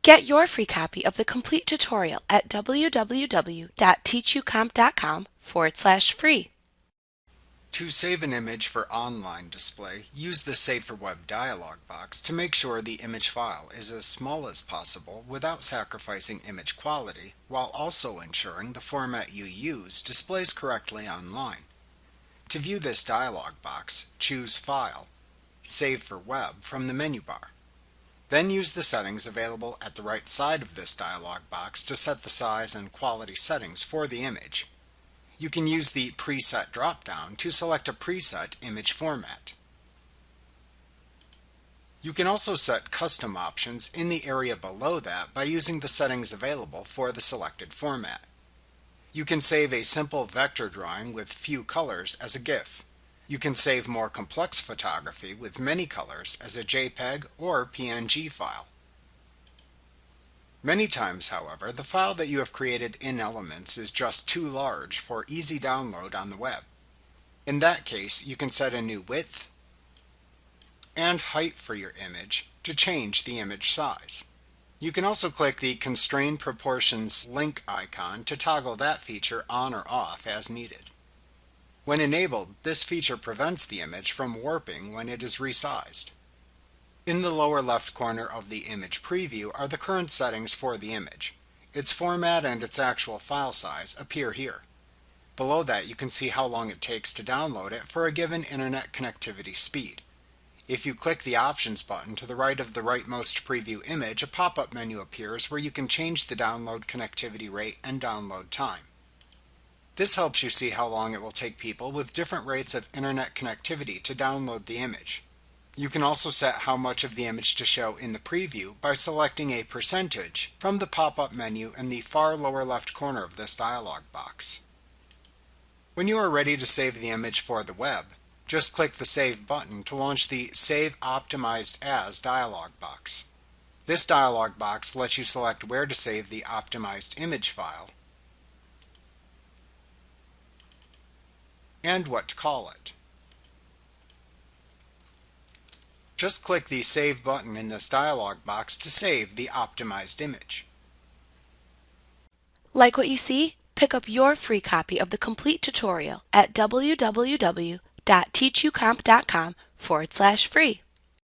Get your free copy of the complete tutorial at www.teachucomp.com/free. To save an image for online display, use the Save for Web dialog box to make sure the image file is as small as possible without sacrificing image quality, while also ensuring the format you use displays correctly online. To view this dialog box, choose File, Save for Web from the menu bar. Then use the settings available at the right side of this dialog box to set the size and quality settings for the image. You can use the Preset drop-down to select a preset image format. You can also set custom options in the area below that by using the settings available for the selected format. You can save a simple vector drawing with few colors as a GIF. You can save more complex photography with many colors as a JPEG or PNG file. Many times, however, the file that you have created in Elements is just too large for easy download on the web. In that case, you can set a new width and height for your image to change the image size. You can also click the Constrain Proportions link icon to toggle that feature on or off as needed. When enabled, this feature prevents the image from warping when it is resized. In the lower left corner of the image preview are the current settings for the image. Its format and its actual file size appear here. Below that, you can see how long it takes to download it for a given internet connectivity speed. If you click the Options button to the right of the rightmost preview image, a pop-up menu appears where you can change the download connectivity rate and download time. This helps you see how long it will take people with different rates of internet connectivity to download the image. You can also set how much of the image to show in the preview by selecting a percentage from the pop-up menu in the far lower left corner of this dialog box. When you are ready to save the image for the web, just click the Save button to launch the Save Optimized As dialog box. This dialog box lets you select where to save the optimized image file and what to call it. Just click the Save button in this dialog box to save the optimized image. Like what you see? Pick up your free copy of the complete tutorial at www.teachucomp.com/free.